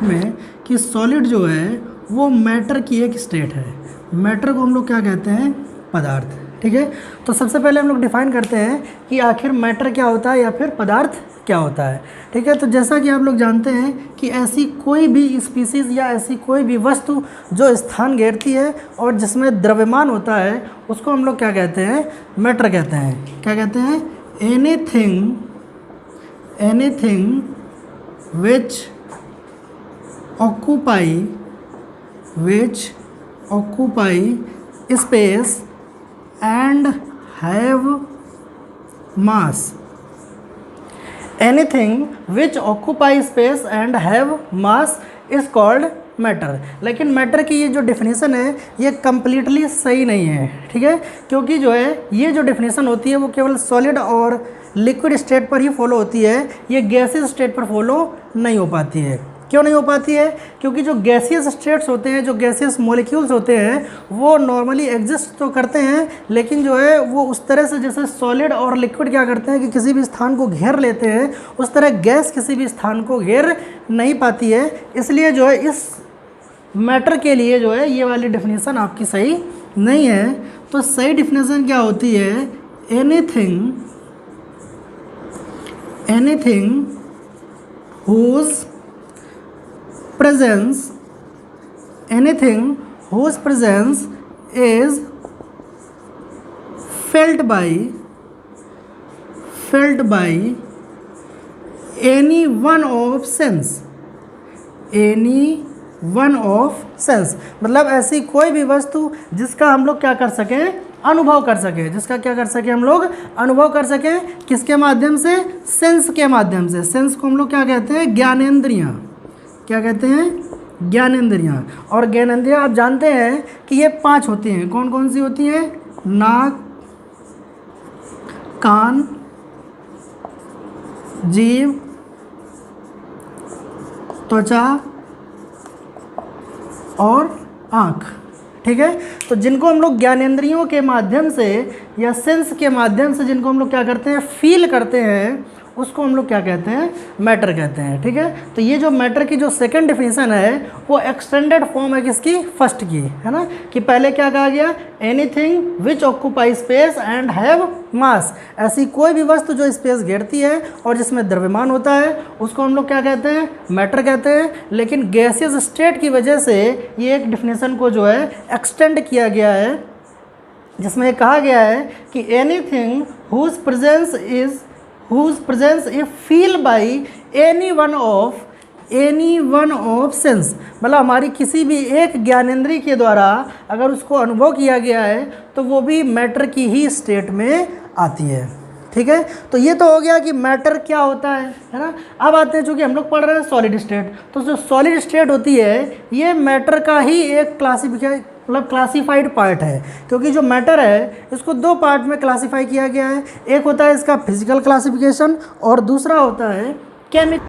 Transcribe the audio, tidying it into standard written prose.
में कि सॉलिड जो है वो मैटर की एक स्टेट है। मैटर को हम लोग क्या कहते हैं? पदार्थ। ठीक है, तो सबसे पहले हम लोग डिफाइन करते हैं कि आखिर मैटर क्या होता है या फिर पदार्थ क्या होता है। ठीक है, तो जैसा कि आप लोग जानते हैं कि ऐसी कोई भी स्पीसीज़ या ऐसी कोई भी वस्तु जो स्थान घेरती है और जिसमें द्रव्यमान होता है उसको हम लोग क्या कहते हैं? मैटर कहते हैं। क्या कहते हैं? Anything which occupy space and have mass. Anything which occupy space and have mass is called matter. लेकिन मैटर की ये जो डेफिनेशन है ये कम्प्लीटली सही नहीं है। ठीक है, क्योंकि जो है ये जो डेफिनेशन होती है वो केवल सॉलिड और लिक्विड स्टेट पर ही फॉलो होती है, ये गैसियस स्टेट पर फॉलो नहीं हो पाती है। क्यों नहीं हो पाती है? क्योंकि जो गैसियस स्टेट्स होते हैं, जो गैसियस मॉलिक्यूल्स होते हैं वो नॉर्मली एग्जिस्ट तो करते हैं, लेकिन जो है वो उस तरह से जैसे सॉलिड और लिक्विड क्या करते हैं कि किसी भी स्थान को घेर लेते हैं, उस तरह गैस किसी भी स्थान को घेर नहीं पाती है। इसलिए जो है इस मैटर के लिए जो है ये वाली डेफिनेशन आपकी सही नहीं है। तो सही डेफिनेशन क्या होती है? Anything whose presence is felt by any one of sense। मतलब ऐसी कोई भी वस्तु जिसका हम लोग क्या कर सकें? अनुभव कर सकें। जिसका क्या कर सकें? हम लोग अनुभव कर सकें। किसके माध्यम से? सेंस के माध्यम से। सेंस को हम लोग क्या कहते हैं? ज्ञानेंद्रियाँ। क्या कहते हैं? ज्ञानेंद्रियाँ। और ज्ञानेंद्रियाँ आप जानते हैं कि ये 5 होती हैं। कौन कौन सी होती हैं? नाक, कान, जीभ, त्वचा और आँख। ठीक है, तो जिनको हम लोग ज्ञानेंद्रियों के माध्यम से या सेंस के माध्यम से जिनको हम लोग क्या करते हैं? फील करते हैं, उसको हम लोग क्या कहते हैं? मैटर कहते हैं। ठीक है, तो ये जो मैटर की जो सेकंड डेफिनेशन है वो एक्सटेंडेड फॉर्म है किसकी? फर्स्ट की, है ना। कि पहले क्या कहा गया? Anything which occupy space and have मास। ऐसी कोई भी वस्तु जो स्पेस घेरती है और जिसमें द्रव्यमान होता है उसको हम लोग क्या कहते हैं? मैटर कहते हैं। लेकिन गैसियस स्टेट की वजह से ये एक डेफिनेशन को जो है एक्सटेंड किया गया है, जिसमें कहा गया है कि anything whose presence is feel by any one of sense। मतलब हमारी किसी भी एक ज्ञानेंद्रिय के द्वारा अगर उसको अनुभव किया गया है तो वो भी मैटर की ही स्टेट में आती है। ठीक है, तो ये तो हो गया कि मैटर क्या होता है ना। अब आते हैं, चूँकि हम लोग पढ़ रहे हैं सॉलिड स्टेट, तो जो सॉलिड स्टेट होती है ये मैटर का ही एक क्लासिफाइड पार्ट है। क्योंकि जो मैटर है इसको 2 पार्ट में क्लासिफाई किया गया है। एक होता है इसका फिजिकल क्लासिफिकेशन और दूसरा होता है केमिकल